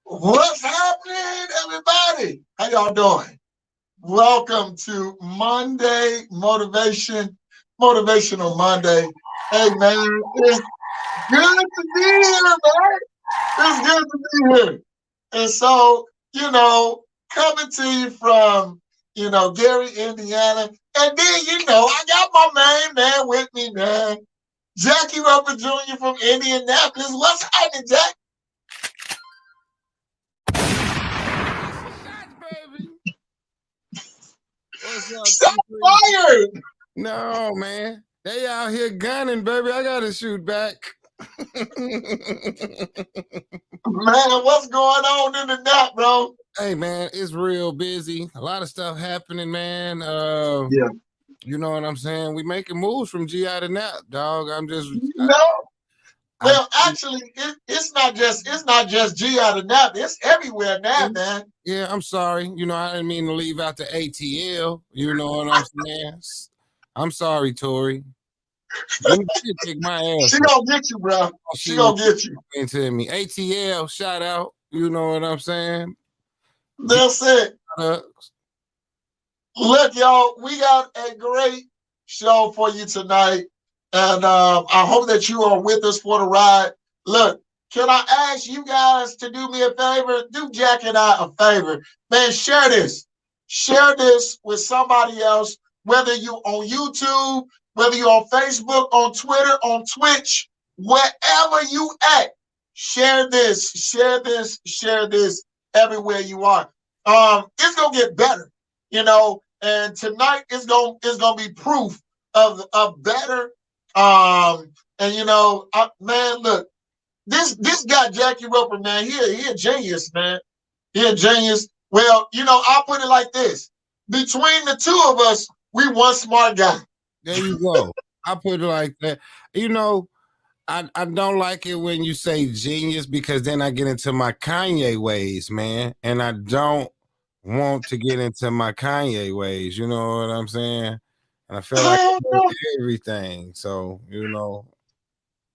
What's happening, everybody? How y'all doing? Welcome to Monday Motivational Monday. Hey, man, it's good to be here, man. It's good to be here. And so, coming to you from, Gary, Indiana. And then, I got my main man with me, man. Jackie Roper Jr. from Indianapolis. What's happening, Jack? What's up? Fired. No, man. They out here gunning, baby. I gotta shoot back. Man, what's going on in the net, bro? Hey, man, it's real busy. A lot of stuff happening, man. Yeah. You know what I'm saying? We making moves from GI to NAP, dog. No. Well, actually, it's not just G out of NAP. It's everywhere now, man. Yeah, I'm sorry. I didn't mean to leave out the ATL. You know what I'm saying? I'm sorry, Tori. Kick my ass. She gonna get you, bro. She gonna get you. Into me. ATL, shout out. You know what I'm saying? That's it. Look, y'all, we got a great show for you tonight. And I hope that you are with us for the ride. Look, can I ask you guys to do me a favor? Do Jack and I a favor. Man, share this. Share this with somebody else, whether you're on YouTube, whether you're on Facebook, on Twitter, on Twitch, wherever you at. Share this, share this, share this everywhere you are. It's gonna get better, and tonight is gonna be proof of better. Man, look, this guy Jackie Roper, man, he a genius, man. He a genius. Well, I'll put it like this: between the two of us, we one smart guy. There you go. I put it like that. I don't like it when you say genius because then I get into my Kanye ways, man, and I don't want to get into my Kanye ways. You know what I'm saying? And I feel like I know everything. So,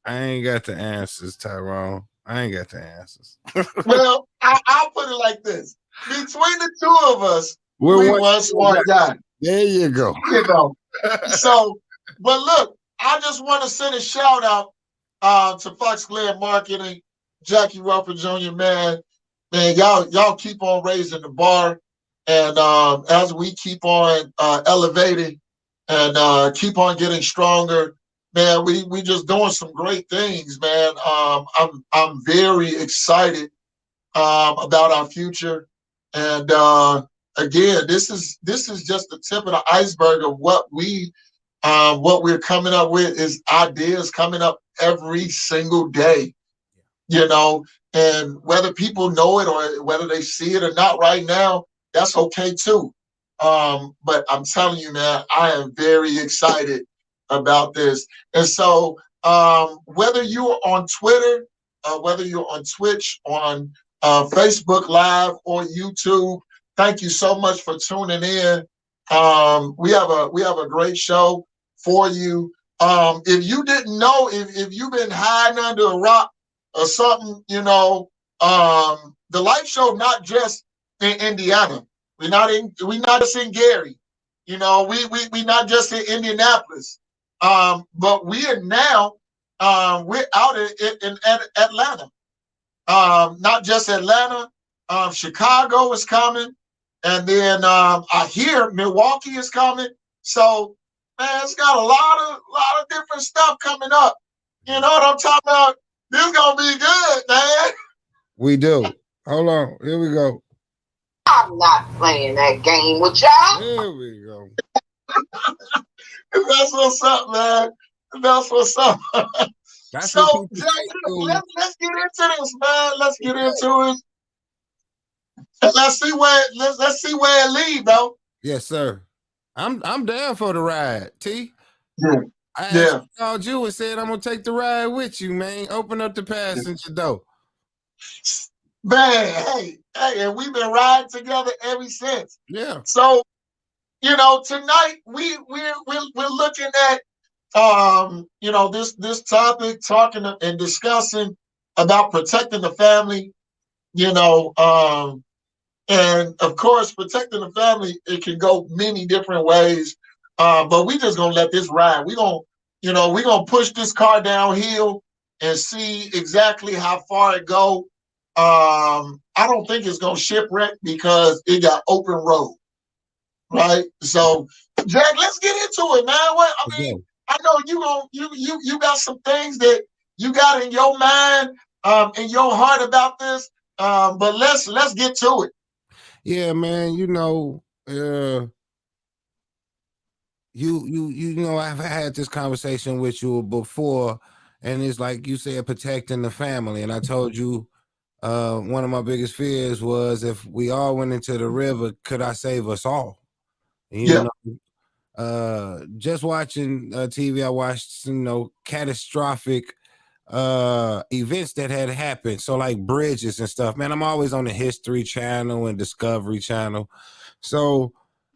I ain't got the answers, Tyrone. I ain't got the answers. Well, I'll put it like this. Between the two of us, we one smart guy. There you go. So, but look, I just want to send a shout out to Fox Glare Marketing, Jackie Roper Jr., man. Man, y'all keep on raising the bar. And as we keep on elevating and keep on getting stronger, man, we just doing some great things, man. I'm very excited about our future. And again, this is just the tip of the iceberg of what we're coming up with is ideas coming up every single day, and whether people know it or whether they see it or not right now, that's okay too. But I'm telling you, man, I am very excited about this. And so whether you're on Twitter, whether you're on Twitch, on Facebook Live or YouTube, thank you so much for tuning in. We have a great show for you. If you didn't know, if you've been hiding under a rock or something, the live show not just in Indiana. We're not just in Gary. We not just in Indianapolis. But we are now we're out in Atlanta. Not just Atlanta. Chicago is coming, and then I hear Milwaukee is coming. So, man, it's got a lot of different stuff coming up. You know what I'm talking about? This is gonna be good, man. We do. Hold on. Here we go. I'm not playing that game with y'all. Here we go. That's what's up, man. That's what's up. So, let's get into this, man. Let's get into it. And let's see where it leads, bro. Yes, sir. I'm down for the ride, T. Yeah. I called you and said I'm gonna take the ride with you, man. Open up the passenger door. Man, hey, and we've been riding together ever since. Yeah. So, tonight we're looking at this topic, talking and discussing about protecting the family. you know, and of course, protecting the family, it can go many different ways. But we just gonna let this ride. We gonna push this car downhill and see exactly how far it go. I don't think it's gonna shipwreck because it got open road, right? So, Jack, let's get into it, man. Okay. I know you got some things that you got in your mind, in your heart about this. But let's get to it. Yeah, man. I've had this conversation with you before, and it's like you said, protecting the family. And I told you, one of my biggest fears was if we all went into the river, could I save us all? You Yeah. know, just watching TV, I watched, catastrophic events that had happened. So like bridges and stuff, man. I'm always on the History Channel and Discovery Channel. So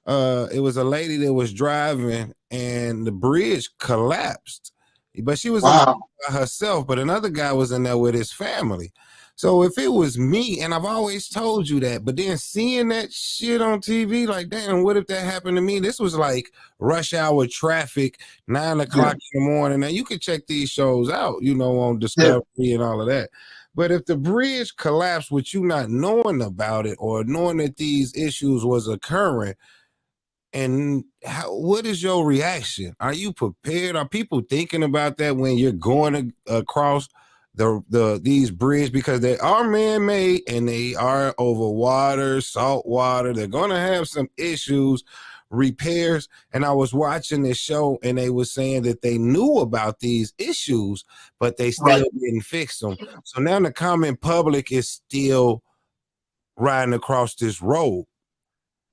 it was a lady that was driving and the bridge collapsed, but she was in there Wow. by herself, but another guy was in there with his family. So if it was me, and I've always told you that, but then seeing that shit on TV, like, damn, what if that happened to me? This was like rush hour traffic, 9 o'clock in the morning. Now you can check these shows out, on Discovery and all of that. But if the bridge collapsed with you not knowing about it or knowing that these issues was occurring, and what is your reaction? Are you prepared? Are people thinking about that when you're going across these bridges, because they are man-made and they are over water, salt water? They're gonna have some issues, repairs. And I was watching this show and they were saying that they knew about these issues, but they still didn't fix them. So now the common public is still riding across this road.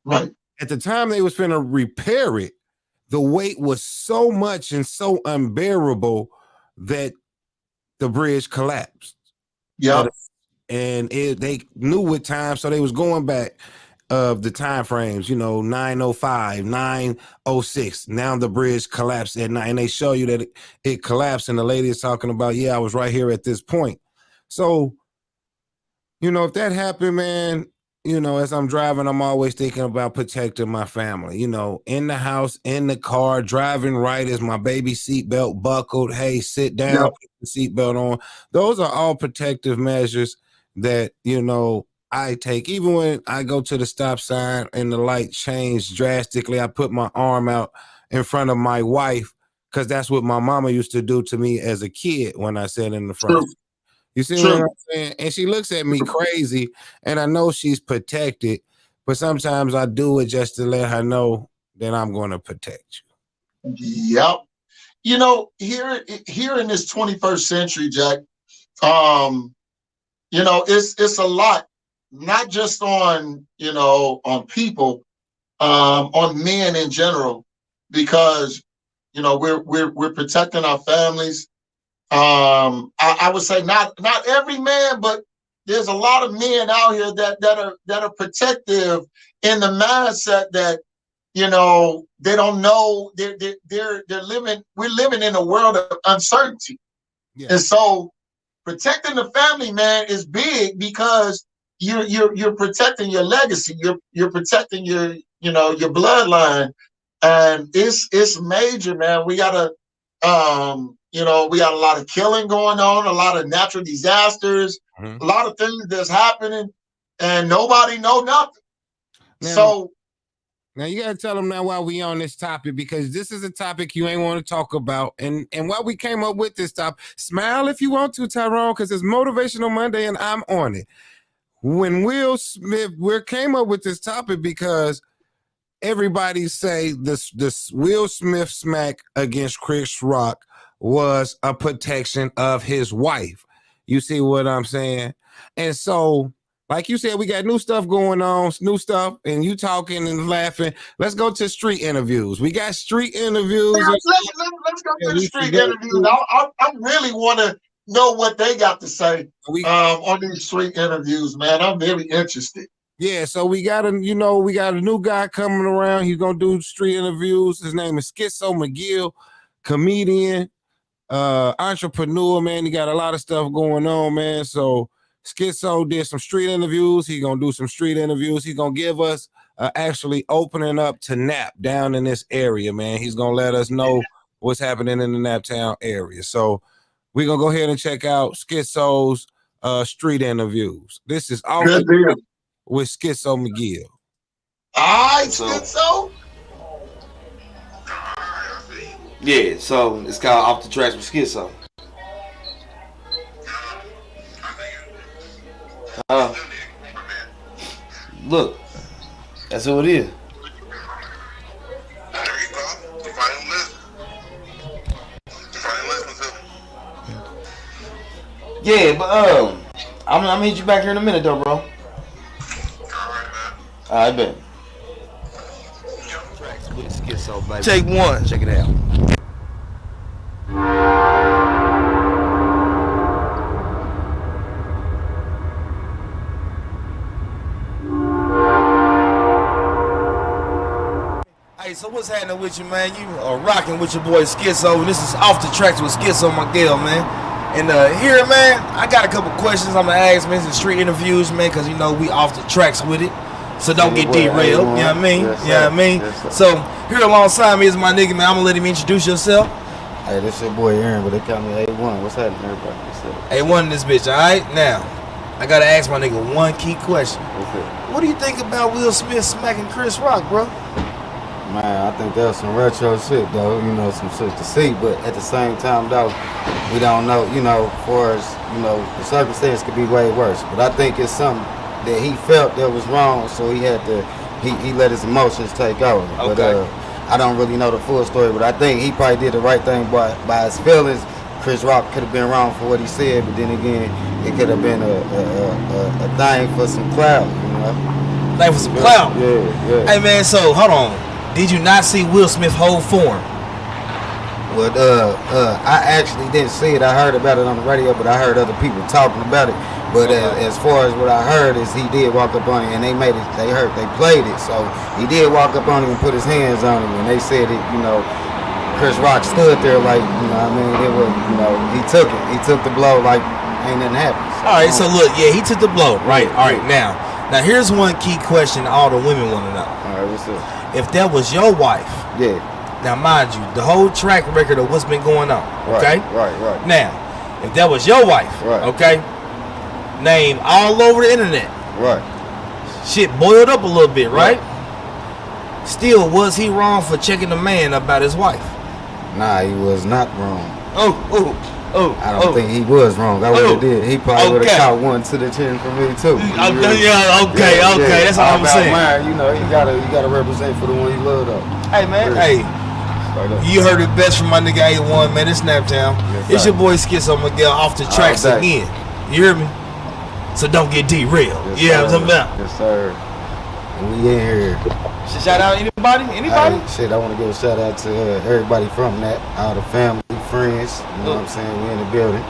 Right. At the time they was finna repair it, the weight was so much and so unbearable that the bridge collapsed. Yeah. And they knew what time, so they was going back of the time frames, 9:05, 9:06. Now the bridge collapsed at 9, and they show you that it collapsed, and the lady is talking about, yeah, I was right here at this point. So, if that happened, man, as I'm driving, I'm always thinking about protecting my family, in the house, in the car, driving right as my baby seatbelt buckled. Hey, sit down, put the seatbelt on. Those are all protective measures that, I take. Even when I go to the stop sign and the light changed drastically, I put my arm out in front of my wife, because that's what my mama used to do to me as a kid when I sat in the front. True. You see what I'm saying? And she looks at me crazy, and I know she's protected, but sometimes I do it just to let her know that I'm going to protect you. Yep. Here in this 21st century, Jack, it's a lot, not just on people, on men in general, because we're protecting our families. I would say not every man, but there's a lot of men out here that are protective in the mindset that they don't know they're living. We're living in a world of uncertainty, and so protecting the family, man, is big, because you're protecting your legacy. You're protecting your bloodline, and it's major, man. We gotta. We got a lot of killing going on, a lot of natural disasters, a lot of things that's happening, and nobody know nothing. Now you gotta tell them now why we on this topic, because this is a topic you ain't want to talk about, and why we came up with this topic. Smile if you want to, Tyrone, because it's Motivational Monday and I'm on it. When Will Smith, we came up with this topic because everybody say this Will Smith smack against Chris Rock was a protection of his wife. You see what I'm saying? And so, like you said, we got new stuff going on, and you talking and laughing. Let's go to street interviews. We got street interviews. Let's go to the street interviews. I really want to know what they got to say on these street interviews, man. I'm very interested. Yeah, so we got a new guy coming around. He's gonna do street interviews. His name is Schizo McGill, comedian, entrepreneur, man. He got a lot of stuff going on, man. So Schizo did some street interviews. He's gonna do some street interviews. He's gonna give us actually opening up to Nap down in this area, man. He's gonna let us know what's happening in the Naptown area. So we're gonna go ahead and check out Schizo's street interviews. This is all with Schizo McGill. All right, Schizo. Yeah, so it's called Off the Tracks with Schizo. Look, that's who it is. There you go. You finally listen. You finally listen to me. Yeah, but I'm gonna hit you back here in a minute though, bro. Alright, man. I bet. Take one. Check it out. Hey, so what's happening with you, man? You are rocking with your boy Schizo, and this is Off the Tracks with Schizo McGill, man. And here, man, I got a couple questions I'm gonna ask, man. Some street interviews, man, because you know we off the tracks with it. So don't get derailed, you know what I mean? Yes, you know what I mean? Yes, so here alongside me is my nigga, man. I'm gonna let him introduce yourself. Hey, this your boy Aaron, but they call me A1. What's happening, everybody? Hey, one in this bitch, all right? Now, I gotta ask my nigga one key question. What's it? What do you think about Will Smith smacking Chris Rock, bro? Man, I think that was some retro shit, though. You know, some shit to see. But at the same time, though, we don't know, you know, for us, you know, the circumstance could be way worse. But I think it's something that he felt that was wrong, so he had to, he let his emotions take over. Okay. But I don't really know the full story, but I think he probably did the right thing by his feelings. Chris Rock could have been wrong for what he said, but then again, it could have been a thing for some clout, you know? Like for some clout? Yeah. Hey, man, so, hold on. Did you not see Will Smith whole form? Well, I actually didn't see it. I heard about it on the radio, but I heard other people talking about it. But as far as what I heard is he did walk up on him, and they made it. They played it. So he did walk up on him and put his hands on him, and they said it. You know, Chris Rock stood there like, you know, what I mean, it was, you know, he took it. He took the blow like ain't nothing happened. All right, so look, yeah, he took the blow, right? All right, now here's one key question all the women want to know. All right, what's up? If that was your wife, Yeah. now mind you, the whole track record of what's been going on, okay? Right. Now, if that was your wife, Right. okay, name all over the internet, Right. shit boiled up a little bit, right? Still, was he wrong for checking a man about his wife? Nah, he was not wrong. Oh. I don't think he was wrong. I would have did. He probably would have caught one to the chin for me too. Yeah, okay. That's all I'm saying. Man, you know, you gotta represent for the one you love, though. Hey, man. Hey, you heard it best from my nigga A1, man. It's Snaptown. Yes, It's sir. your boy Schizo McGill off the tracks day. again. You hear me? So don't get derailed. Yes, Yeah, sir. I'm talking about. Yes, sir. We in here. Shout out anybody? Anybody? Hey, shit, I want to give a shout out to everybody from that, all the family, friends. You know what I'm saying? We in the building.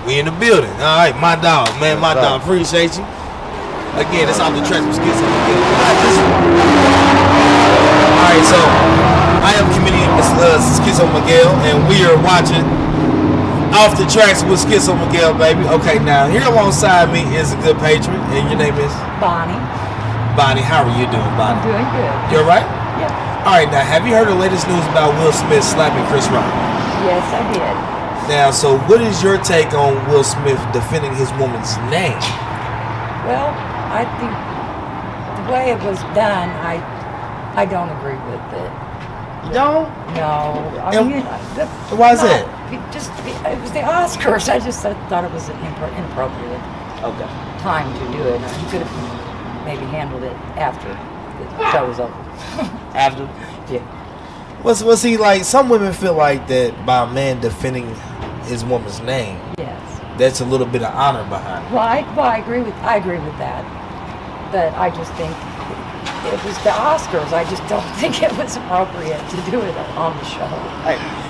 We in the building. All right, my dog, man, my Yes, sir. dog. Appreciate you. Again, it's off the tracks with Schizo McGill. All right, so I am comedian Schizo McGill, and we are watching Off the Tracks with Schizo McGill, baby. Okay, now here alongside me is a good patron, and your name is Bonnie. Bonnie. How are you doing, Bonnie? I'm doing good. You all right? Yeah. All right, now have you heard the latest news about Will Smith slapping Chris Rock? Yes, I did. Now, so what is your take on Will Smith defending his woman's name? Well, I think the way it was done, I don't agree with it. You don't? No. I And mean, why is that? It was the Oscars. I just thought it was an inappropriate Okay. time to do it. He could have maybe handled it after the show was over. After? Yeah. Well, see, like, some women feel like that by a man defending his woman's name, Yes. that's a little bit of honor behind it. Well, I agree with that. But I just think it was the Oscars. I just don't think it was appropriate to do it on the show.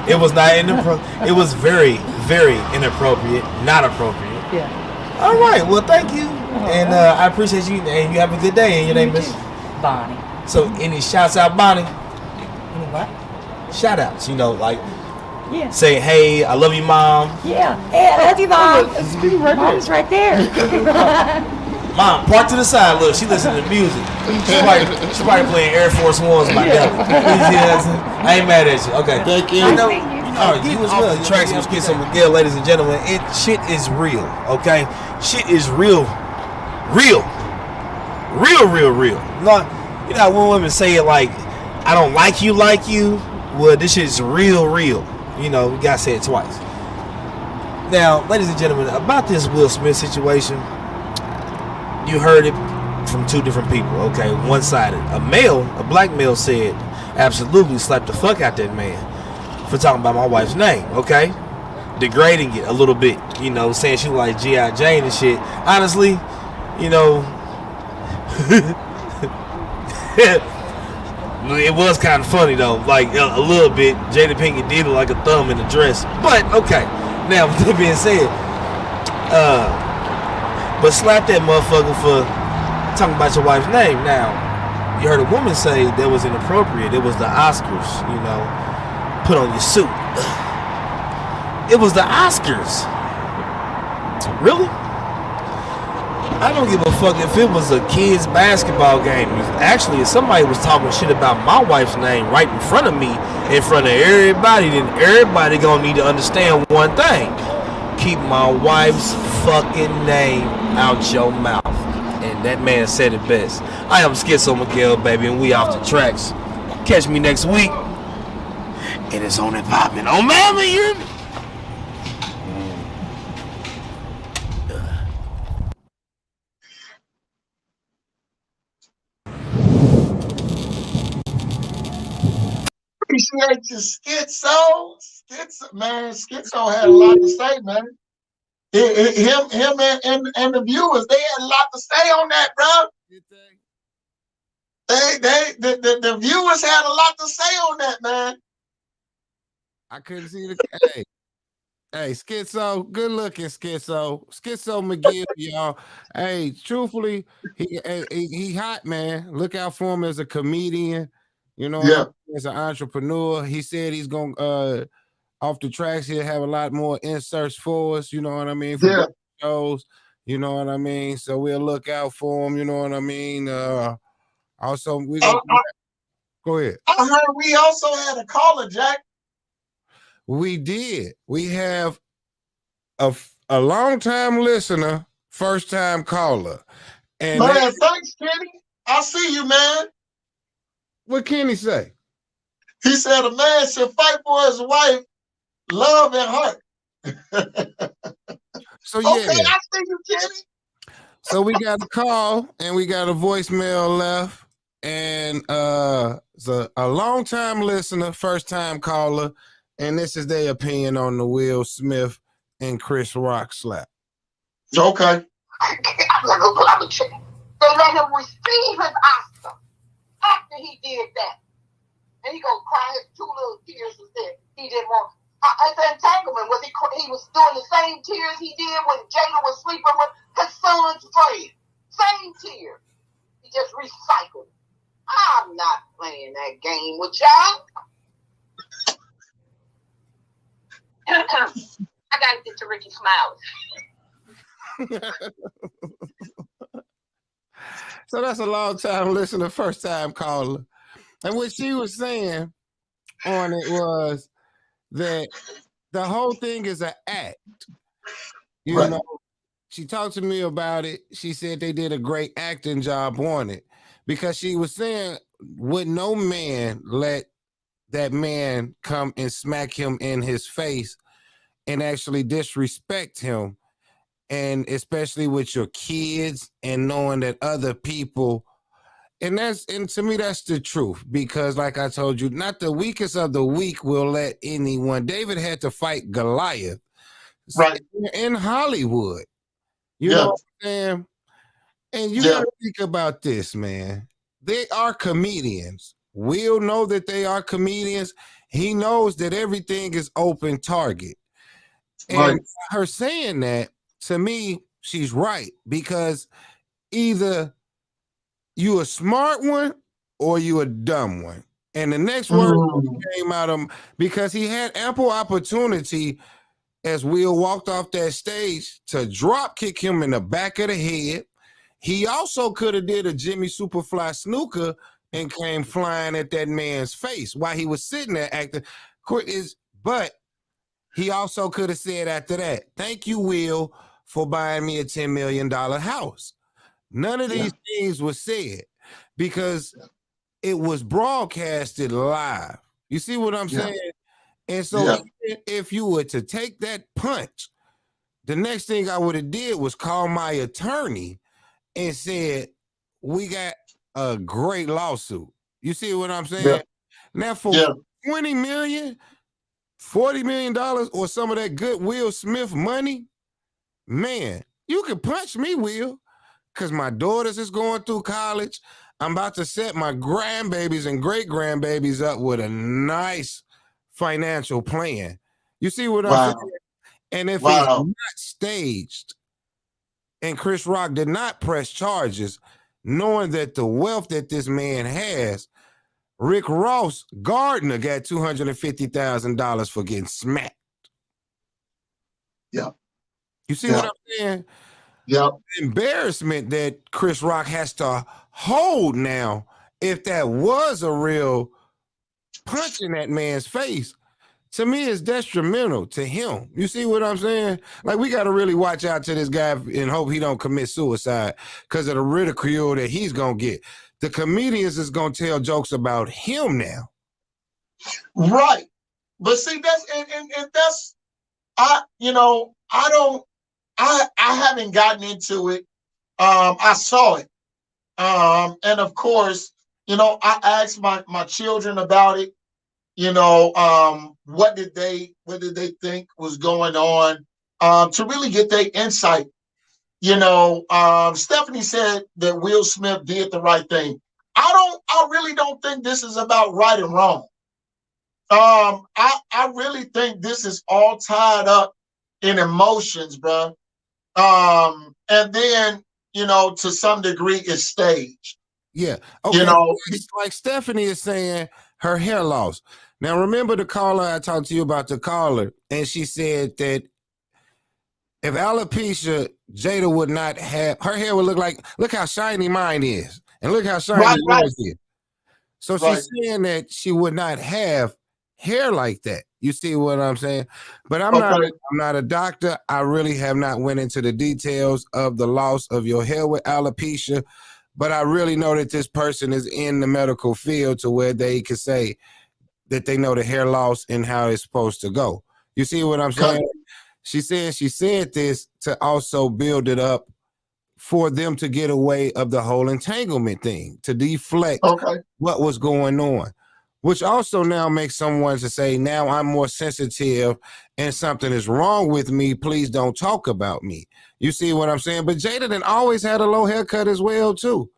It was not inappropriate. It was very, very inappropriate, not appropriate. Yeah. All right, well, thank you. And I appreciate you, and you have a good day, and your name is? Bonnie. So, any shouts out, Bonnie? Any what? Shout outs, you know, like Yeah. Say, hey, I love you, Mom. Yeah. Hey, I love you, Mom. Mom's right there. Mom, park to the side. Look, she listening to music. She probably playing Air Force Ones by now. I ain't mad at you. Okay. Thank you. You know, You you as well. You tracks with Skits on Miguel, ladies and gentlemen. Shit is real. Okay, shit is real. No, you know when women say it like, I don't like you. Well, this shit is real. You know, we gotta say it twice. Now, ladies and gentlemen, about this Will Smith situation, you heard it from two different people. Okay, one-sided. A black male said, absolutely slapped the fuck out that man for talking about my wife's name. Okay, degrading it a little bit. You know, saying she like G.I. Jane and shit. Honestly, you know. It was kind of funny though, like a little bit. Jada Pinkett did look like a thumb in a dress, but okay. Now with that being said, but slap that motherfucker for talking about your wife's name. Now you heard a woman say that was inappropriate. It was the Oscars, you know. Put on your suit. It was the Oscars. Really? I don't give a fuck if it was a kid's basketball game. If somebody was talking shit about my wife's name right in front of me, in front of everybody, then everybody gonna need to understand one thing. Keep my wife's fucking name out your mouth. And that man said it best. I am Schizo Miguel, baby, and we off the tracks. Catch me next week. It is on Involvement. Oh, mama, you. Appreciate you, Schizo. Man, Schizo had a lot to say, man. Him and the viewers, they had a lot to say on that, bro. The viewers had a lot to say on that, man. I couldn't see the hey, Schizo, good looking Schizo McGill, y'all. Hey, truthfully, he hot, man. Look out for him as a comedian. You know, Yeah. as an entrepreneur. He said he's gonna off the tracks. He'll have a lot more inserts for us. You know what I mean? For Yeah. shows. You know what I mean? So we'll look out for him. You know what I mean? Also, we gonna go ahead. I heard we also had a caller, Jack. We did. We have a long-time listener, first-time caller. And Man, thanks, Kenny. I see you, man. What Kenny say? He said a man should fight for his wife, love and heart. So yeah. Okay, I see you, Kenny. So we got a call and we got a voicemail left. And it's a long-time listener, first-time caller. And this is their opinion on the Will Smith and Chris Rock slap. Okay. I'm gonna check. They let him receive his Oscar after he did that. And he goes cry his two little tears and said he didn't want. It's an entanglement. He was doing the same tears he did when Jada was sleeping with his son's friend. Same tears. He just recycled. I'm not playing that game with y'all. I gotta get to Ricky Smiley. So that's a long time listener, first time caller. And what she was saying on it was that the whole thing is an act. You Right. know, she talked to me about it. She said they did a great acting job on it because she was saying, would no man let that man come and smack him in his face and actually disrespect him, and especially with your kids and knowing that other people, and to me that's the truth, because like I told you, not the weakest of the weak will let anyone. David had to fight Goliath, Right. in Hollywood. You Yeah. know what I'm saying? And you Yeah. gotta think about this, man. They are comedians. We'll know that they are comedians. He knows that everything is open target. And Right. her saying that, to me, she's right, because either you a smart one or you a dumb one. And the next word Mm. came out of him because he had ample opportunity as Will walked off that stage to drop kick him in the back of the head. He also could have did a Jimmy Superfly snooker and came flying at that man's face while he was sitting there acting. But he also could have said after that, "Thank you, Will, for buying me a $10 million house." None of these things were said because it was broadcasted live. You see what I'm saying? And so even if you were to take that punch, the next thing I would have did was call my attorney and said, "We got a great lawsuit." You see what I'm saying? Now for $20 million, $40 million, or some of that good Will Smith money, man, you can punch me, Will, because my daughters is going through college. I'm about to set my grandbabies and great grandbabies up with a nice financial plan. You see what I'm saying? And if it's not staged, and Chris Rock did not press charges, knowing that the wealth that this man has, Rick Ross Gardner got $250,000 for getting smacked. Yeah. You see what I'm saying? Yeah. The embarrassment that Chris Rock has to hold now, if that was a real punch in that man's face, to me is detrimental to him. You see what I'm saying? Like, we got to really watch out to this guy and hope he don't commit suicide because of the ridicule that he's going to get. The comedians is going to tell jokes about him now. Right. But see, that's, and that's, I haven't gotten into it. I saw it. And of course, I asked my children about it. What did they think was going on? To really get their insight. Stephanie said that Will Smith did the right thing. I really don't think this is about right and wrong. I really think this is all tied up in emotions, bro. And then, to some degree it's staged. Yeah. Okay. Like Stephanie is saying, her hair loss. Now, remember the caller I talked to you about, the caller, and she said that if alopecia, Jada would not have, her hair would look how shiny mine is, and look how shiny yours is. So she's saying that she would not have hair like that. You see what I'm saying? But I'm not a doctor. I really have not went into the details of the loss of your hair with alopecia, but I really know that this person is in the medical field to where they can say that they know the hair loss and how it's supposed to go. You see what I'm saying? She said this to also build it up for them to get away of the whole entanglement thing, to deflect what was going on, which also now makes someone to say, now I'm more sensitive and something is wrong with me. Please don't talk about me. You see what I'm saying? But Jada then always had a low haircut as well too.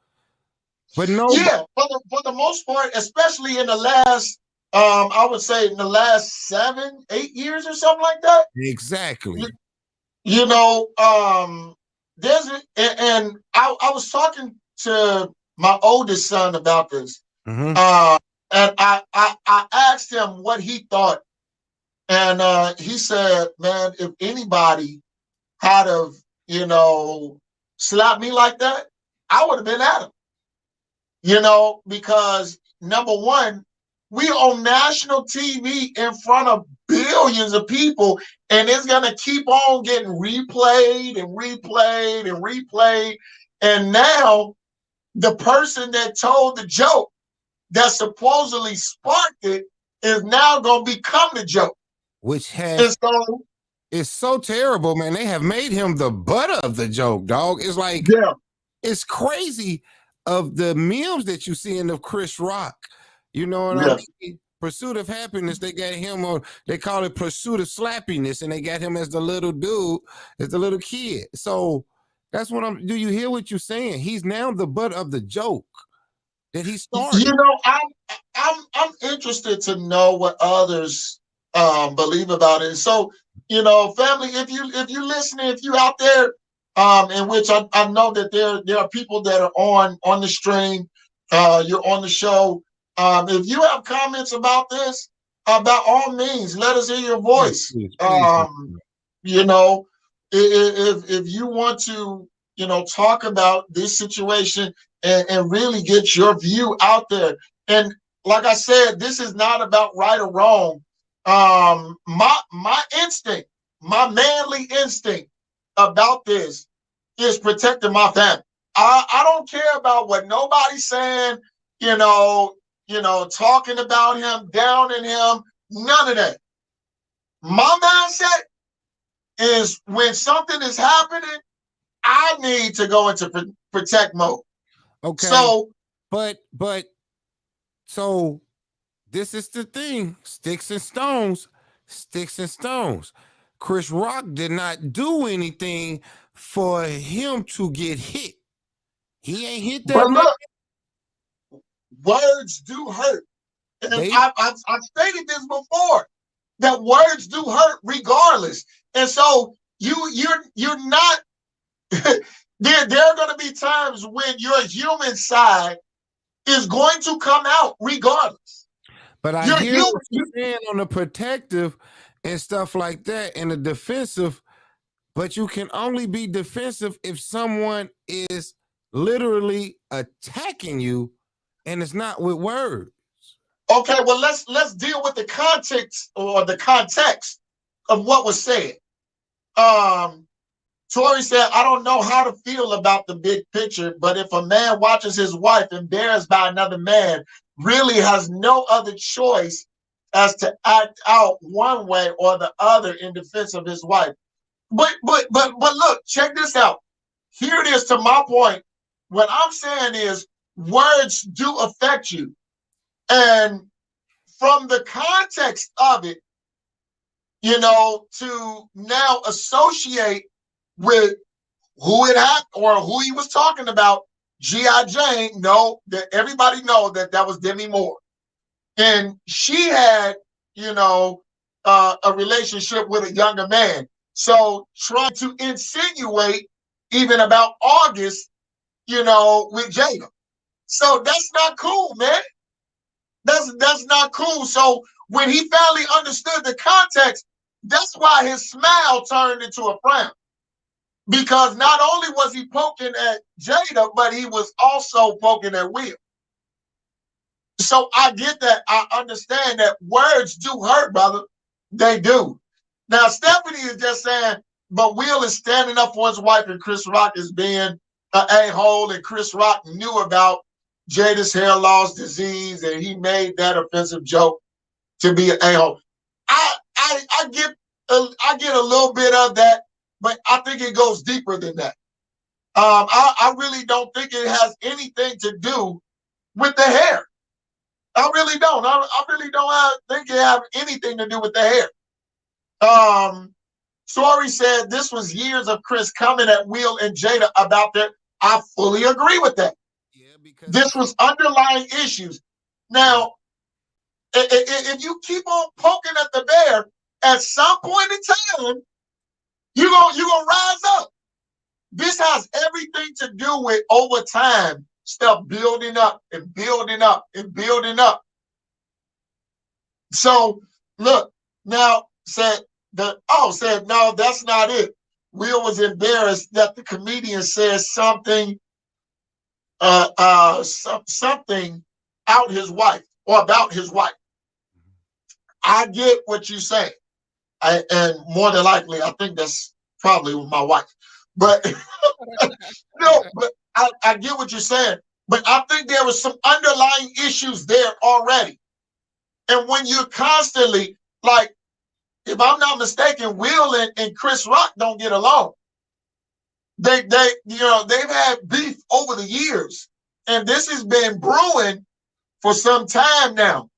But no. Yeah, for the most part, especially in the last, I would say in the last 7-8 years or something like that. Exactly. There's and I was talking to my oldest son about this. And I asked him what he thought. And he said, man, if anybody had of, slapped me like that, I would have been at him. Because number one, we on national TV in front of billions of people, and it's gonna keep on getting replayed and replayed and replayed. And now the person that told the joke that supposedly sparked it is now gonna become the joke. Which has it's so terrible, man. They have made him the butt of the joke, dog. It's like, it's crazy of the memes that you see in of Chris Rock. You know what I mean? Pursuit of Happiness, they got him on, they call it Pursuit of Slappiness, and they got him as the little dude, as the little kid. So that's what do you hear what you're saying? He's now the butt of the joke that he started. I'm interested to know what others believe about it. So, family, if you listening, if you out there, in which I know that there are people that are on the stream, you're on the show. If you have comments about this, by all means, let us hear your voice. Please, please. You know, if you want to, you know, talk about this situation and really get your view out there. And like I said, this is not about right or wrong. My instinct, my manly instinct about this is protecting my family. I don't care about what nobody's saying, you know, talking about him, downing him, none of that. My mindset is when something is happening, I need to go into protect mode. Okay. So, so this is the thing: sticks and stones, sticks and stones. Chris Rock did not do anything for him to get hit. He ain't hit that. but look, words do hurt, and I've stated this before that words do hurt regardless. And so you're not. There are going to be times when your human side is going to come out regardless. But I hear what you're saying on the protective and stuff like that and the defensive, but you can only be defensive if someone is literally attacking you and it's not with words. Okay, well let's deal with the context or the context of what was said. Tori said, I don't know how to feel about the big picture, but if a man watches his wife embarrassed by another man, really has no other choice as to act out one way or the other in defense of his wife. But look, check this out. Here it is to my point. What I'm saying is words do affect you. And from the context of it, you know, to now associate with who it happened or who he was talking about, G.I. Jane, know that everybody know that was Demi Moore. And she had, you know, a relationship with a younger man. So trying to insinuate even about August, you know, with Jada. So that's not cool, man. That's not cool. So when he finally understood the context, that's why his smile turned into a frown. Because not only was he poking at Jada, but he was also poking at Will. So I get that. I understand that words do hurt, brother. They do. Now, Stephanie is just saying, but Will is standing up for his wife and Chris Rock is being an a-hole, and Chris Rock knew about Jada's hair loss disease and he made that offensive joke to be an a-hole. I get a little bit of that, but I think it goes deeper than that. I really don't think it has anything to do with the hair. I really don't. I really don't think it have anything to do with the hair. Tori said this was years of Chris coming at Will and Jada about that. I fully agree with that. Yeah, because this was underlying issues. Now, if you keep on poking at the bear, at some point in time, you're gonna rise up. This has everything to do with over time stuff building up and building up and building up. So look, now said no, that's not it. Will was embarrassed that the comedian said something something out his wife or about his wife. I get what you're saying. And more than likely, I think that's probably with my wife. But no, but I get what you're saying. But I think there was some underlying issues there already. And when you're constantly, like, if I'm not mistaken, Will and Chris Rock don't get along. They've had beef over the years. And this has been brewing for some time now.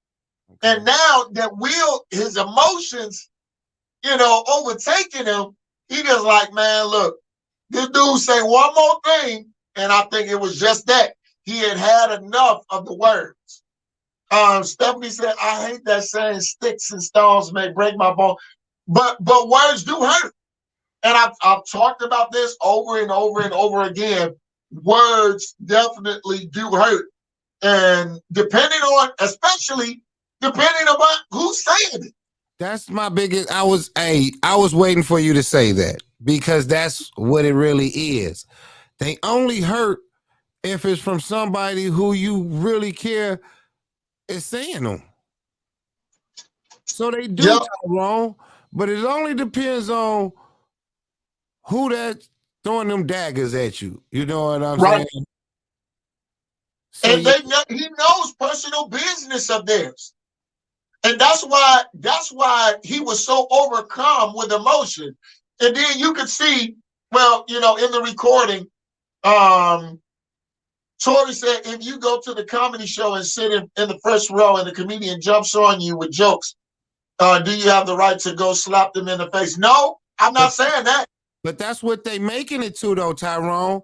And now that Will, his emotions, overtaking him, he just like, man, look, this dude say one more thing, and I think it was just that. He had enough of the words. Stephanie said, I hate that saying sticks and stones may break my bone. But words do hurt. And I've talked about this over and over and over again. Words definitely do hurt. And depending on, especially depending on who's saying it. That's my biggest. I was waiting for you to say that because that's what it really is. They only hurt if it's from somebody who you really care is saying them. So they do wrong, but it only depends on who that's throwing them daggers at you. You know what I'm saying? So And he knows personal business of theirs. And that's why he was so overcome with emotion. And then you could see, well, in the recording, Tory said, if you go to the comedy show and sit in the first row and the comedian jumps on you with jokes, do you have the right to go slap them in the face? No, I'm not saying that. But that's what they making it to, though, Tyrone.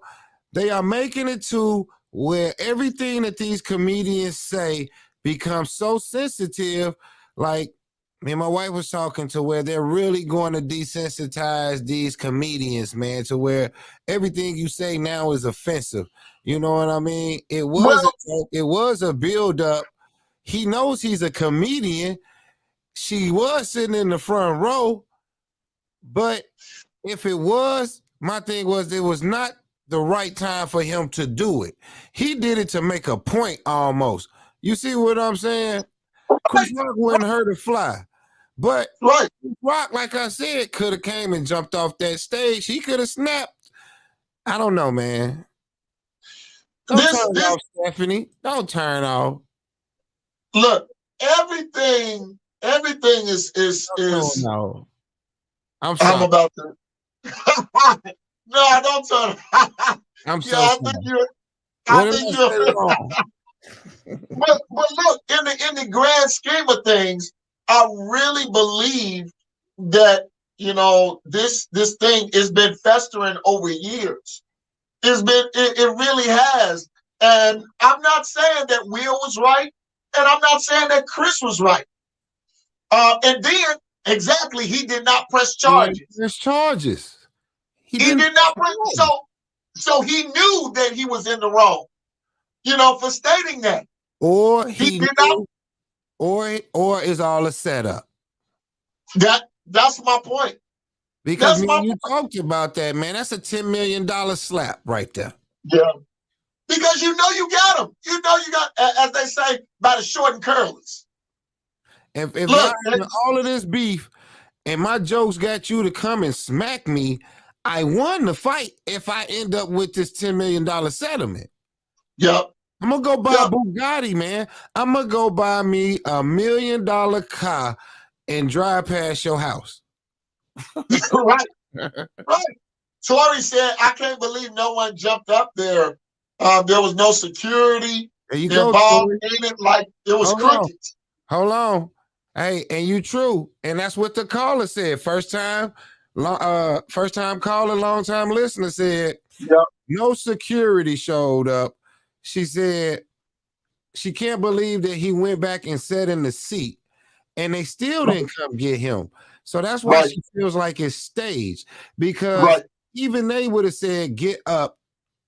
They are making it to where everything that these comedians say becomes so sensitive. Like me and my wife was talking to where they're really going to desensitize these comedians, man, to where everything you say now is offensive. You know what I mean? It was a build up. He knows he's a comedian. She was sitting in the front row, but if it was, my thing was it was not the right time for him to do it. He did it to make a point almost. You see what I'm saying? Chris Rock wouldn't hurt a fly. But Chris Rock, like I said, could have came and jumped off that stage. He could have snapped. I don't know, man. Don't turn off, Stephanie. Don't turn off. Look, everything is no. I'm sorry. I'm about to. No, don't turn. I'm so I think you're wrong. But look, in the grand scheme of things, I really believe that this thing has been festering over years. It really has, and I'm not saying that Will was right, and I'm not saying that Chris was right. And then exactly, he did not press charges. He did not press. So he knew that he was in the wrong. For stating that. Or he did not. Or is all a setup. That's my point. Because you talked about that, man. That's a $10 million slap right there. Yeah. Because you got him. You got, as they say, by the short and curlies. If look, all of this beef and my jokes got you to come and smack me, I won the fight if I end up with this $10 million settlement. Yep. I'm going to go buy a Bugatti, man. I'm going to go buy me $1 million car and drive past your house. Right. Tory said, I can't believe no one jumped up there. There was no security involved in it. Like it was crooked. Hold on. Hey, and you true. And that's what the caller said. First time caller, long time listener said, no security showed up. She said she can't believe that he went back and sat in the seat and they still didn't come get him. So that's why she feels like it's staged, because even they would have said, get up.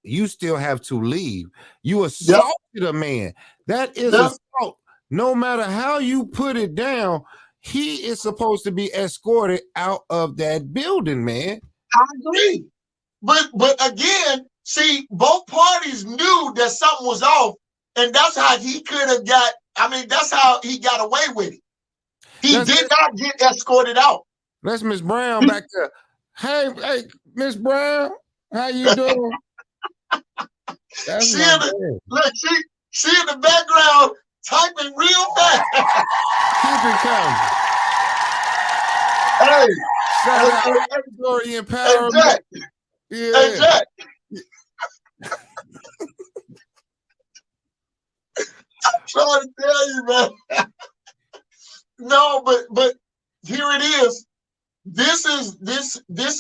You still have to leave. You assaulted a man. That is assault. No matter how you put it down, he is supposed to be escorted out of that building, man. I agree. But again, see, both parties knew that something was off, and that's how he could have that's how he got away with it. He did not get escorted out. That's Miss Brown back there. Hey, Miss Brown, how you doing? She in the background typing real fast. Keep it coming. Hey, shout out Glory and Power. Hey, Jack. I'm trying to tell you, man. No, but here it is. This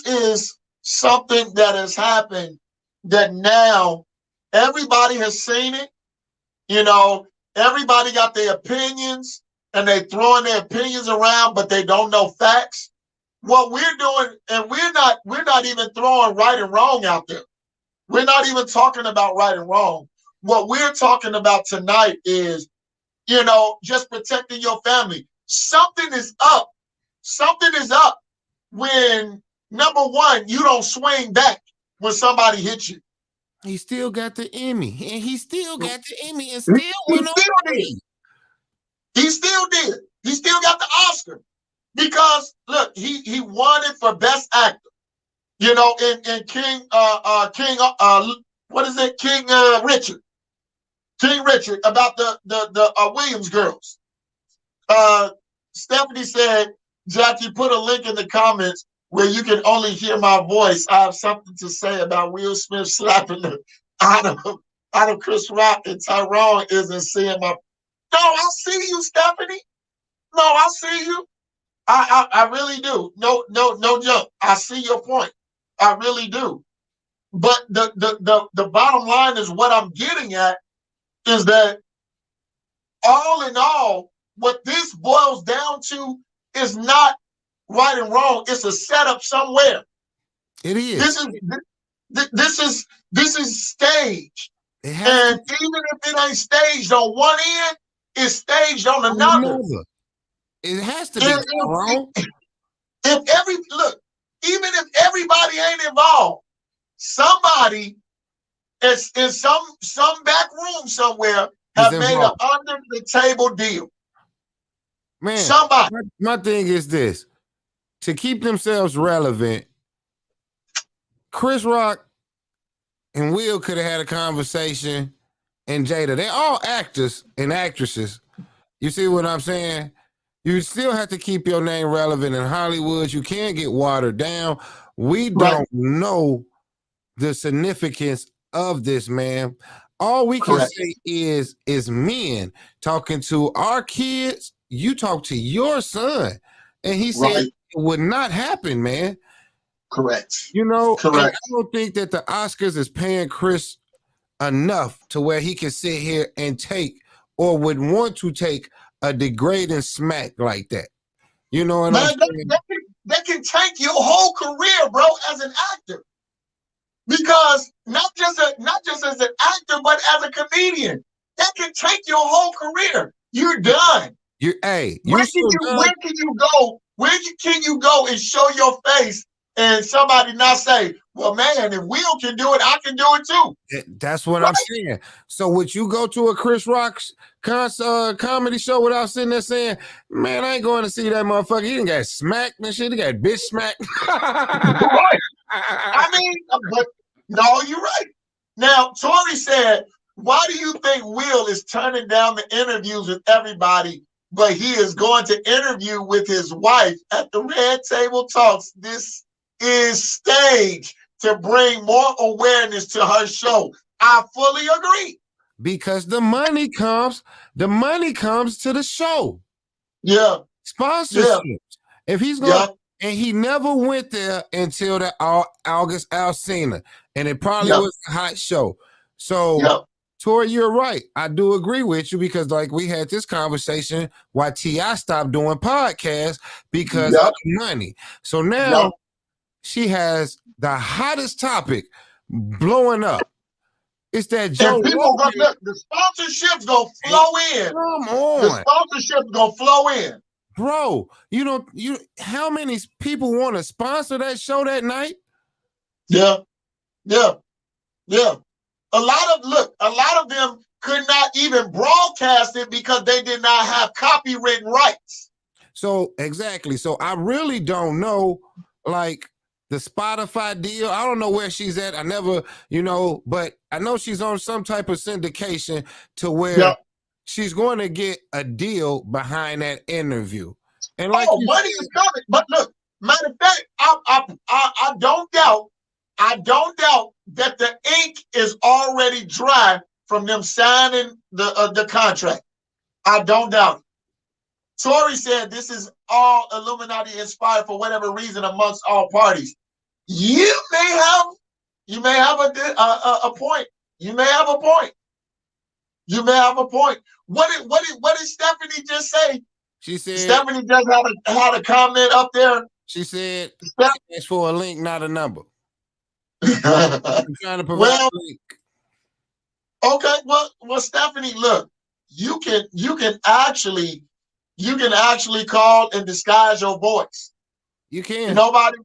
is something that has happened that now everybody has seen it. Everybody got their opinions and they throwing their opinions around, but they don't know facts. What we're doing, and we're not even throwing right and wrong out there. We're not even talking about right and wrong. what we're talking about tonight is, just protecting your family. Something is up. Something is up when, number one, you don't swing back when somebody hits you. He still got the Emmy, and he still got the Emmy, and He still went on. still did. He still did. He still got the Oscar because look, he won it for Best Actor. In King what is it? King Richard about the Williams girls. Stephanie said, Jackie, put a link in the comments where you can only hear my voice. I have something to say about Will Smith slapping the out of Chris Rock, and Tyrone isn't seeing my. No, I see you, Stephanie. No, I see you. I really do. No joke. I see your point. I really do. But the bottom line is what I'm getting at is that all in all, what this boils down to is not right and wrong. It's a setup somewhere. It is. This is staged. And even if it ain't staged on one end, it's staged on another. It has to be wrong. Even if everybody ain't involved, somebody is in some back room somewhere have made an under the table deal. Man, somebody. My thing is this: to keep themselves relevant, Chris Rock and Will could have had a conversation, and Jada. They're all actors and actresses. You see what I'm saying? You still have to keep your name relevant in Hollywood. You can't get watered down. We don't know the significance of this, man. All we can say is men talking to our kids. You talk to your son, and he said it would not happen, man. Correct. Correct. I don't think that the Oscars is paying Chris enough to where he can sit here and take or would want to take a degrading smack like that. You know what I'm saying? That can tank your whole career, bro, as an actor. Because not just as an actor, but as a comedian, that can tank your whole career. You're done. Where can you go and show your face and somebody not say, well, man, if Will can do it, I can do it too. That's what I'm saying. So would you go to a Chris Rock comedy show without sitting there saying, man, I ain't going to see that motherfucker. He done got smacked and shit. He got bitch smacked. Right. I mean, but no, you're right. Now, Tori said, why do you think Will is turning down the interviews with everybody, but he is going to interview with his wife at the Red Table Talks? This is staged to bring more awareness to her show. I fully agree. Because the money comes to the show. Yeah. Sponsorships. Yeah. If he's going and he never went there until the August Alsina. And it probably was a hot show. So Tori, you're right. I do agree with you because like we had this conversation why T.I. stopped doing podcasts because of the money. So now she has the hottest topic blowing up. It's that Joe Rogan. The sponsorships gonna flow in. Come on. The sponsorships gonna flow in. Bro, how many people want to sponsor that show that night? Yeah. A lot of them could not even broadcast it because they did not have copywritten rights. So exactly. So I really don't know, like the Spotify deal. I don't know where she's at. I never, but I know she's on some type of syndication to where she's going to get a deal behind that interview. And like money is coming. But look, matter of fact, I don't doubt that the ink is already dry from them signing the contract. I don't doubt it. Tori said this is all Illuminati inspired for whatever reason amongst all parties. You may have a point. You may have a point. What did Stephanie just say? She said Stephanie just had a comment up there. She said it's for a link, not a number. I'm trying to provide a link. Okay, well, Stephanie, look, you can actually call and disguise your voice. You can. Nobody,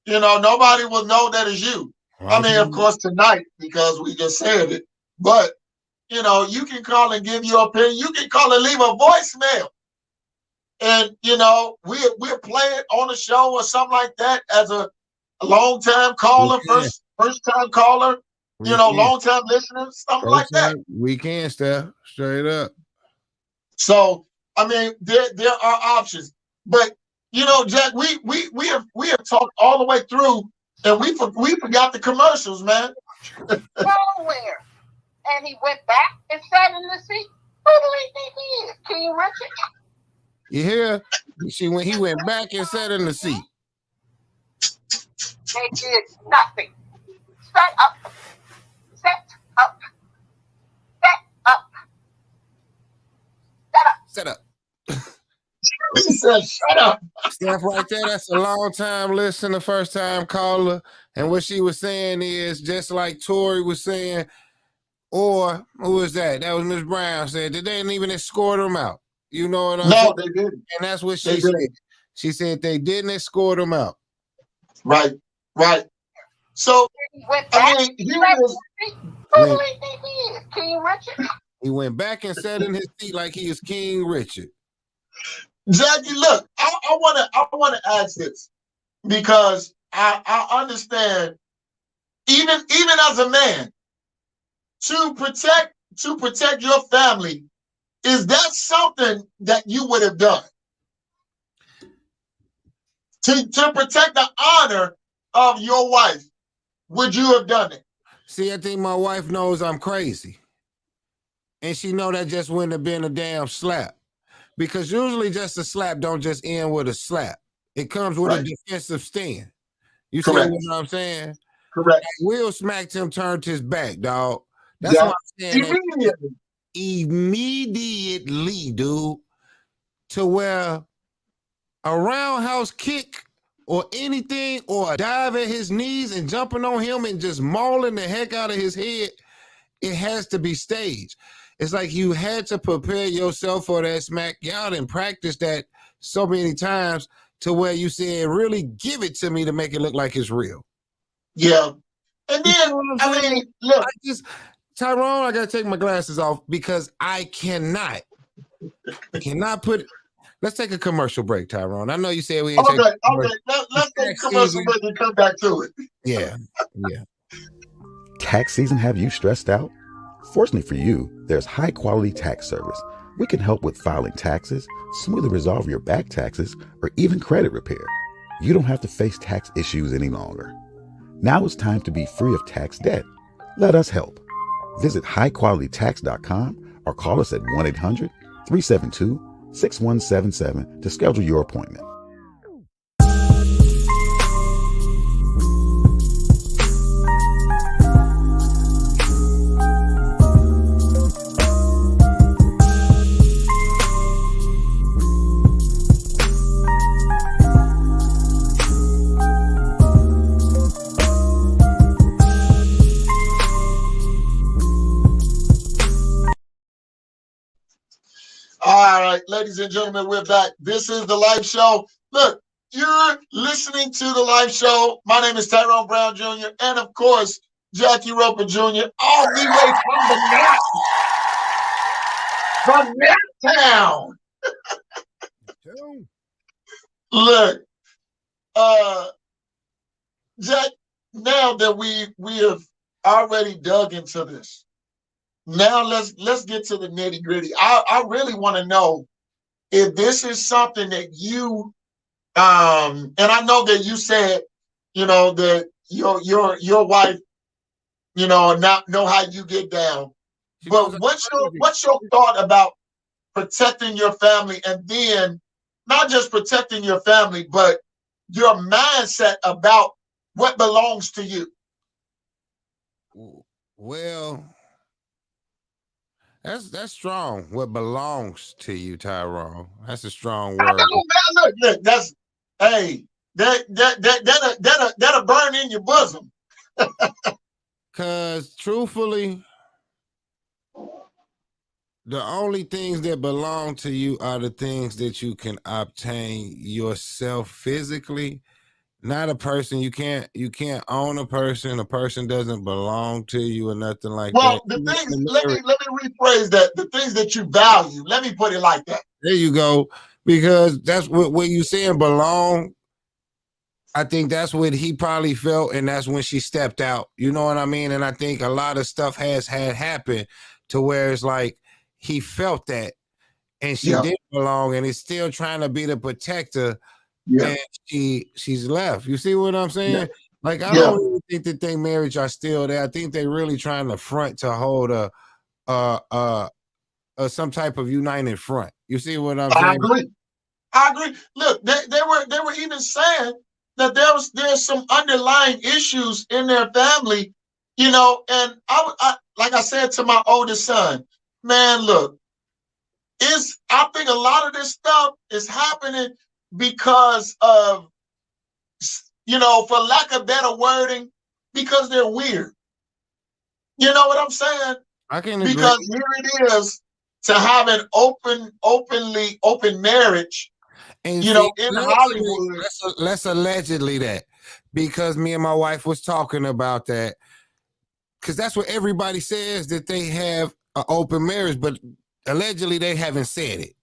nobody will know that is you. I mean, of course, tonight because we just said it, but you can call and give your opinion. You can call and leave a voicemail, and we'll play it on the show or something like that as a long time caller, first time caller. Long time listener, something like that. We can, Steph, straight up. So I mean, there are options, but Jack, we have talked all the way through, and we forgot the commercials, man. Nowhere, and he went back and sat in the seat. Who do we think he is? King Richard? You hear? He went back and sat in the seat. They did nothing. Set up. Set up. Set up. Set up. Set up. He said, "Shut up." Steph, right there, that's a long time listener, first time caller. And what she was saying is just like Tori was saying, or who was that? That was Miss Brown said that they didn't even escort them out. You know what I'm saying? No, they didn't. And that's what she said. She said they didn't escort them out. Right. So he went back. I mean, Who do we think he is? King Richard? He went back and sat in his seat like he is King Richard. Jackie, look, I wanna ask this because I understand even as a man to protect your family, is that something that you would have done to protect the honor of your wife? Would you have done it? See, I think my wife knows I'm crazy, and she know that just wouldn't have been a damn slap. Because usually just a slap don't just end with a slap. It comes with a defensive stand. You see what I'm saying? Correct. Like Will smacked him, turned his back, dog. That's what I'm saying. Immediately, dude. To where a roundhouse kick or anything or a dive at his knees and jumping on him and just mauling the heck out of his head, it has to be staged. It's like you had to prepare yourself for that smack out and practice that so many times to where you said, really give it to me to make it look like it's real. Yeah. And then, I mean, look. Tyrone, I got to take my glasses off because I cannot put. Let's take a commercial break, Tyrone. I know you said we ain't Okay. Let's take a commercial break and come back to it. Yeah. Tax season have you stressed out? Fortunately for you, there's High Quality Tax Service. We can help with filing taxes, smoothly resolve your back taxes, or even credit repair. You don't have to face tax issues any longer. Now it's time to be free of tax debt. Let us help. Visit highqualitytax.com or call us at 1-800-372-6177 to schedule your appointment. All right, ladies and gentlemen, we're back. This is the live show. Look, you're listening to the live show. My name is Tyrone Brown Jr. and, of course, Jackie Roper Jr. all the way from Naptown. Look, Jack, now that we have already dug into this, now let's get to the nitty gritty. I really want to know if this is something that you and I know that you said, that your wife, not know how you get down. But what's your thought about protecting your family, and then not just protecting your family, but your mindset about what belongs to you? Well, that's strong. What belongs to you, Tyrone? That's a strong word. Look, that's that'll burn in your bosom. Cause truthfully, The only things that belong to you are the things that you can obtain yourself physically. Not a person. You can't own a person. A person doesn't belong to you or nothing like that. Well, the things, let me rephrase that. The things that you value. Let me put it like that. There you go. Because that's what you saying belong. I think that's what he probably felt, and that's when she stepped out. You know what I mean? And I think a lot of stuff had happened to where it's like he felt that, and she didn't belong, and he's still trying to be the protector. And she's left. You see what I'm saying? Like I don't really think that they marriage are still there. I think they really trying to front to hold a some type of united front. You see what I'm saying? I agree. Look, they were even saying that there's some underlying issues in their family, you know. And I like I said to my oldest son, man, look, I think a lot of this stuff is happening because of, you know, for lack of better wording, because they're weird. You know what I'm saying? I can agree. Because here it is to have an open marriage. And you know, in Hollywood. Let's allegedly that, because me and my wife was talking about that, because that's what everybody says, that they have an open marriage, but allegedly they haven't said it.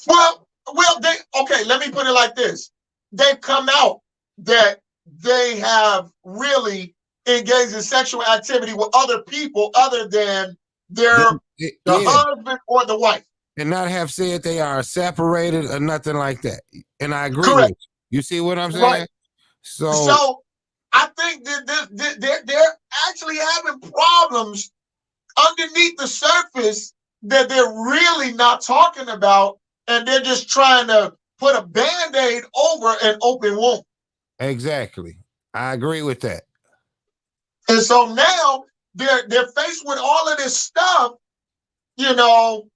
Well, let me put it like this. They've come out that they have really engaged in sexual activity with other people other than the husband or the wife. And not have said they are separated or nothing like that. And I agree Correct. with you. You see what I'm saying? Right. So I think that they're actually having problems underneath the surface that they're really not talking about, and they're just trying to put a Band-Aid over an open wound. Exactly. I agree with that. And so now they're faced with all of this stuff, you know,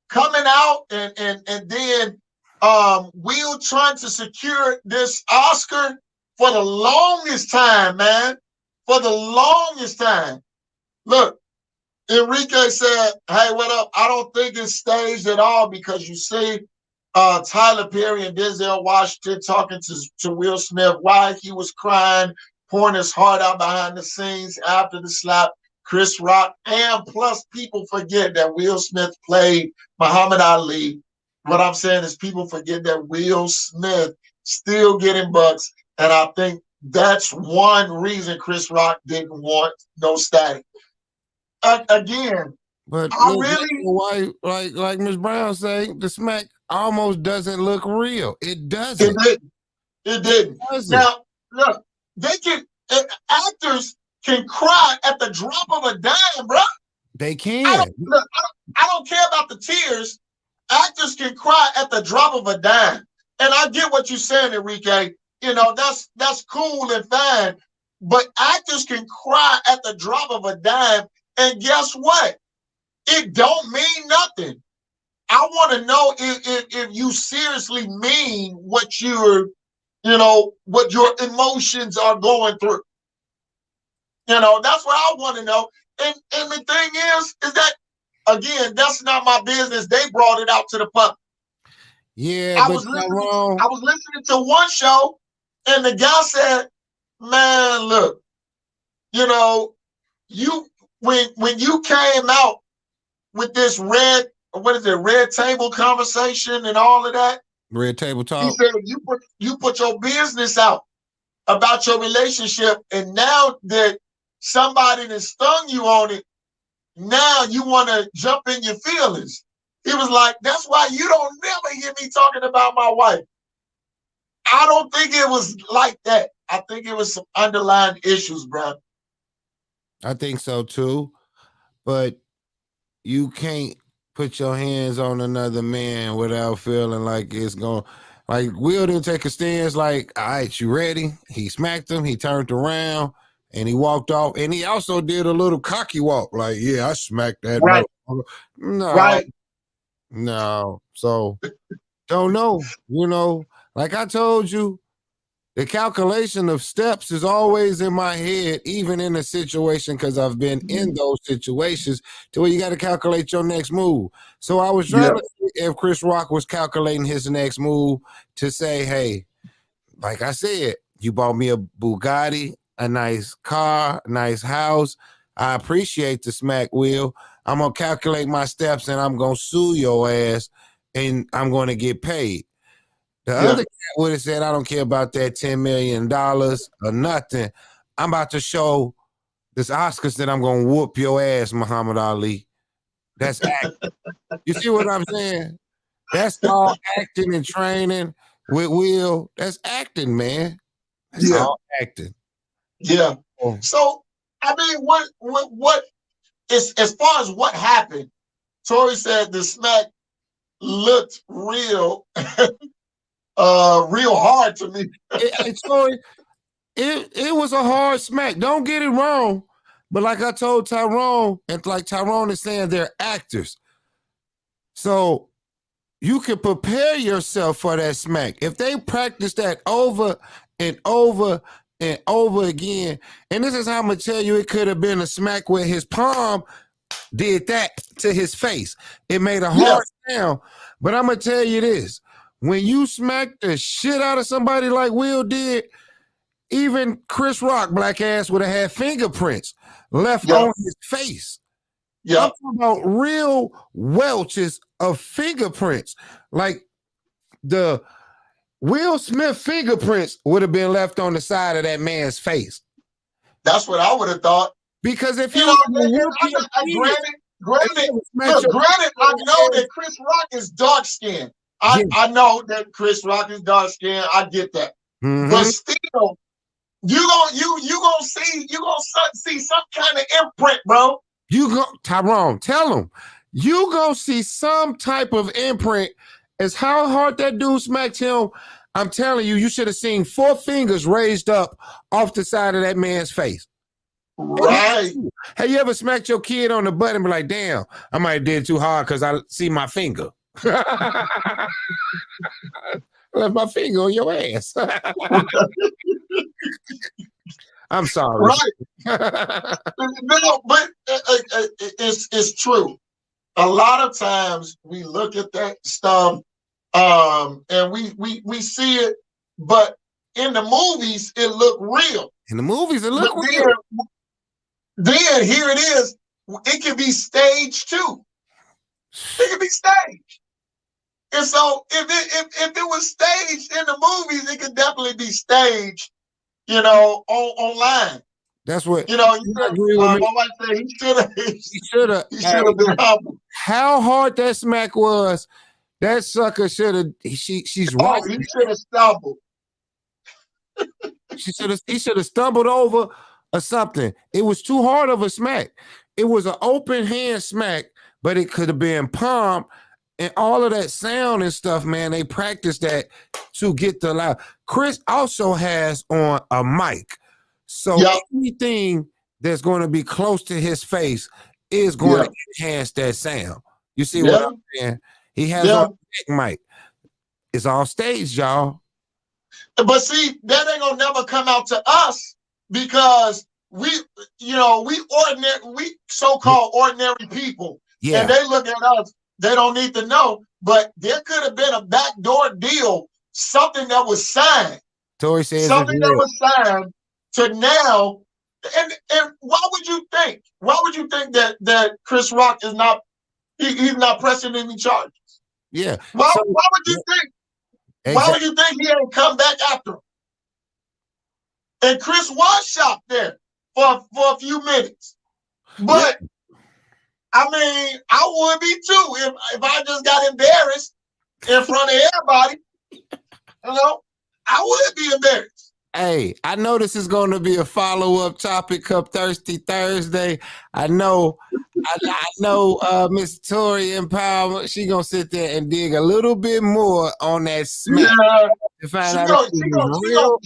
coming out, and then Will trying to secure this Oscar for the longest time, man. For the longest time. Look, Enrique said, hey, what up? I don't think it's staged at all, because you see Tyler Perry and Denzel Washington talking to Will Smith while he was crying, pouring his heart out behind the scenes after the slap. Chris Rock, and plus people forget that Will Smith played Muhammad Ali. What I'm saying is people forget that Will Smith still getting bucks, and I think that's one reason Chris Rock didn't want no static. Again, but I look, really why, like Ms. Brown say, the smack almost doesn't look real. It doesn't. It didn't. Now, look, they can actors can cry at the drop of a dime, bro. They can. I don't care about the tears. Actors can cry at the drop of a dime. And I get what you're saying, Enrique. You know, that's cool and fine. But actors can cry at the drop of a dime. And guess what? It don't mean nothing. I want to know if you seriously mean what what your emotions are going through. You know, that's what I want to know. And the thing is that, again, that's not my business. They brought it out to the public. Yeah, I was listening to one show, and the guy said, man, look, you know, when you came out with this red table conversation and all of that, red table talk, he said you put your business out about your relationship, and now that somebody that stung you on it, now you want to jump in your feelings. He was like, that's why you don't never hear me talking about my wife. I don't think it was like that. I think it was some underlying issues, bro. I think so too. But you can't put your hands on another man without feeling like it's going. Like, Will didn't take a stance like, all right, you ready? He smacked him. He turned around. And he walked off, and he also did a little cocky walk, like, yeah, I smacked that. Right. No. Right. No. So, don't know. You know, like I told you, The calculation of steps is always in my head, even in a situation, because I've been in those situations to where you got to calculate your next move. So I was trying to see if Chris Rock was calculating his next move to say, hey, like I said, you bought me a Bugatti, a nice car, a nice house. I appreciate the smack, Will. I'm going to calculate my steps and I'm going to sue your ass and I'm going to get paid. The other cat would have said, I don't care about that $10 million or nothing. I'm about to show this Oscars that I'm going to whoop your ass, Muhammad Ali. That's acting. You see what I'm saying? That's all acting and training with Will. That's acting, man. That's all acting. Yeah. So, I mean, what is, as far as what happened, Tory said the smack looked real, real hard to me. Tory, it was a hard smack. Don't get it wrong. But like I told Tyrone, and like Tyrone is saying, they're actors. So you can prepare yourself for that smack. If they practice that over and over and over again, and this is how I'm going to tell you, it could have been a smack where his palm did that to his face. It made a hard sound. But I'm going to tell you this. When you smack the shit out of somebody like Will did, even Chris Rock, black ass, would have had fingerprints left on his face. I'm talking about real welches of fingerprints. Like the Will Smith fingerprints would have been left on the side of that man's face. That's what I would have thought. Because if you you know, granted, I know that Chris Rock is dark skinned. I know that Chris Rock is dark skinned. I get that. But still, you gonna see some kind of imprint, bro. Tyrone, tell him. You gonna see some type of imprint. As how hard that dude smacked him, I'm telling you, you should have seen 4 fingers raised up off the side of that man's face. Right. Have you ever smacked your kid on the butt and be like, damn, I might have did too hard because I see my finger. Left my finger on your ass. I'm sorry. Right. No, but it's true. A lot of times we look at that stuff and we see it, but in the movies it looked real. In the movies it looked real. Then here it is. It can be staged too. It can be staged. And so if it was staged in the movies, it could definitely be staged, you know, online. That's what, you know. My wife said he should have been humble. How hard that smack was, that sucker should have. She's right. He should have stumbled. He should have stumbled over or something. It was too hard of a smack. It was an open hand smack, but it could have been palm. And all of that sound and stuff, man, they practice that to get the loud. Chris also has on a mic. So anything that's going to be close to his face is going to enhance that sound. You see what I'm saying? He has a mic. It's on stage, y'all. But see, that ain't gonna never come out to us because we so-called ordinary people. Yeah. And they look at us, they don't need to know. But there could have been a backdoor deal, something that was signed. Tory says something that was signed to now. And why would you think? Why would you think that Chris Rock is not he's not pressing any charges? Yeah. Why would you think? Exactly. Why would you think he ain't come back after him? And Chris was shocked there for a few minutes. But I mean, I would be too if I just got embarrassed in front of everybody. You know, I would be embarrassed. Hey, I know this is going to be a follow-up topic up Thirsty Thursday. I know Miss Tory Empowerment, she gonna sit there and dig a little bit more on that smack to find out. She gonna go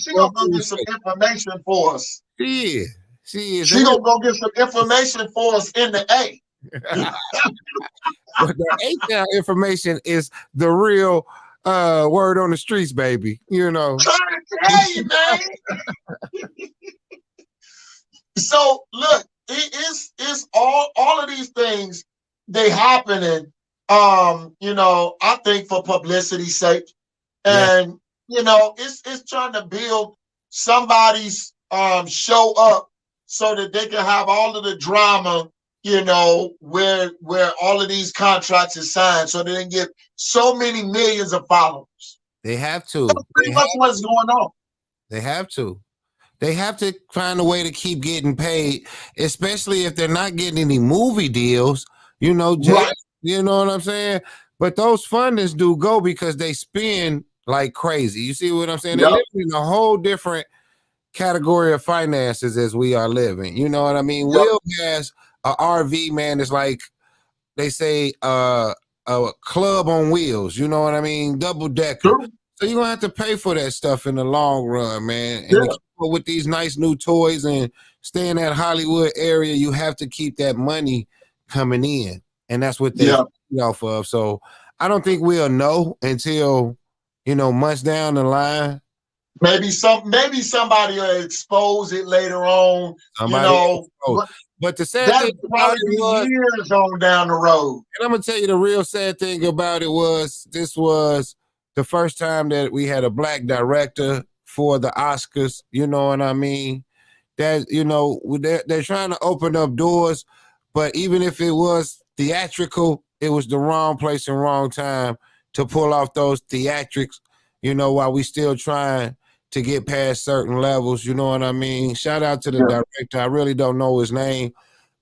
get some information for us. She is. She gonna go get some information for us in the A. But the A-Town information is the real word on the streets, baby. You know. Trying to tell you, man. So look, it's all of these things they happening. I think for publicity's sake, and it's trying to build somebody's show up so that they can have all of the drama. Where all of these contracts are signed, so they can get so many millions of followers. They have to. That's pretty much what's going on. They have to. They have to find a way to keep getting paid, especially if they're not getting any movie deals. Right. You know what I'm saying? But those funders do go because they spend like crazy. You see what I'm saying? Yep. They're living in a whole different category of finances as we are living. You know what I mean? Yep. Will has a RV, man. It's like they say a club on wheels. You know what I mean? Double decker. True. So you're gonna have to pay for that stuff in the long run, man. And Yeah. to keep up with these nice new toys and stay in that Hollywood area, you have to keep that money coming in, and that's what they off of. So I don't think we'll know until months down the line. Maybe somebody will expose it later on. But the sad that's thing about probably it was, years on down the road. and I'm gonna tell you the real sad thing about it was this was the first time that we had a black director for the Oscars. You know what I mean? That they're trying to open up doors, but even if it was theatrical, it was the wrong place and wrong time to pull off those theatrics. While we still trying to get past certain levels. You know what I mean? Shout out to the director. I really don't know his name,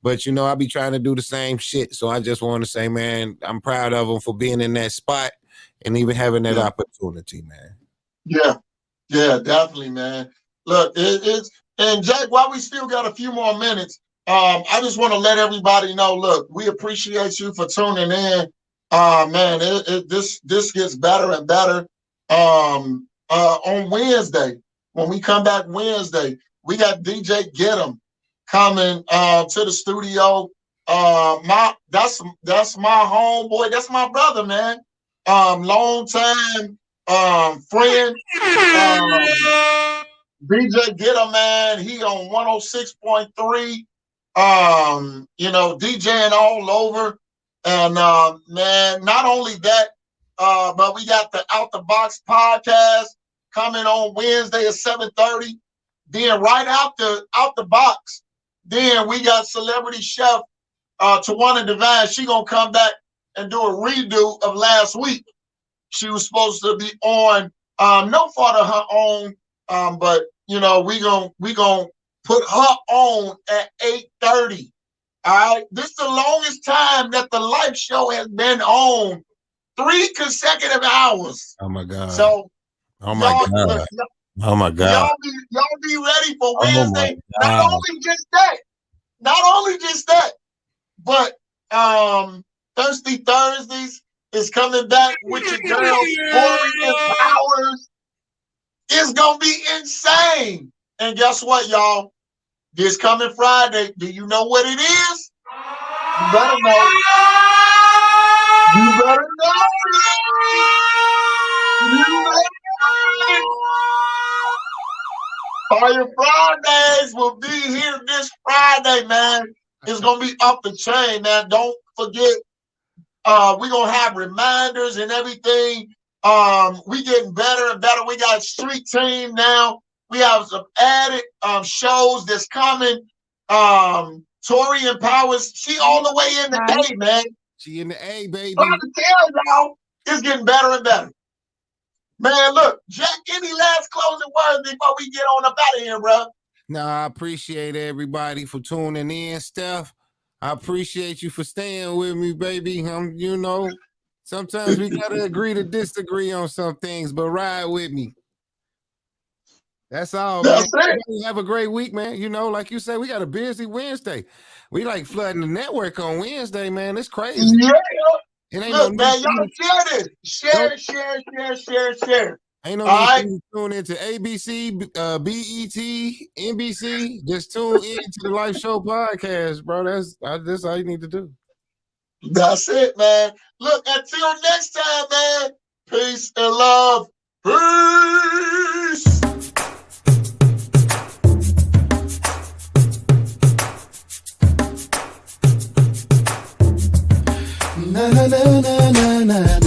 but I be trying to do the same shit. So I just want to say, man, I'm proud of him for being in that spot and even having that opportunity, man. Yeah, definitely, man. Look, and Jack, while we still got a few more minutes, I just want to let everybody know, look, we appreciate you for tuning in. Man, this gets better and better. On Wednesday, when we come back Wednesday, we got DJ Get 'em coming to the studio. That's my homeboy. That's my brother, man. Long time friend. DJ Get 'em, man. He on 106.3. DJing all over. And man, not only that, but we got the Out the Box podcast coming on Wednesday at 7:30. Then right out the box, then we got celebrity chef Tawana Divine. She gonna come back and do a redo of last week. She was supposed to be on no fault of her own, but we gonna put her on at 8:30. All right, this is the longest time that the live show has been on. 3 consecutive hours. Oh my God. So, oh my God. Oh my God. Y'all be ready for Wednesday. Not only just that, but Thirsty Thursdays is coming back with your girl Tori and Powers. It's gonna be insane. And guess what, y'all? This coming Friday, do you know what it is? You better know. You better know. Fire Fridays will be here this Friday, man. It's gonna be up the chain, man. Don't forget, we're gonna have reminders and everything. We getting better and better. We got Street Team now. We have some added shows that's coming. Tori and Powers, she all the way in the A, man. She in the A, baby. I'm to tell y'all, it's getting better and better. Man, look, Jack, any last closing words before we get on up out of here, bro? No, I appreciate everybody for tuning in, Steph. I appreciate you for staying with me, baby. Sometimes we gotta agree to disagree on some things, but ride with me. That's all, man. Have a great week, man. Like you said, we got a busy Wednesday. We like flooding the network on Wednesday, man. It's crazy. Yeah. It ain't Look, man, y'all share this. Share. Ain't no need to tune into ABC, BET, NBC. Just tune in to the Life Show podcast, bro. That's all you need to do. That's it, man. Look, until next time, man. Peace and love. Peace. Na na na na na na.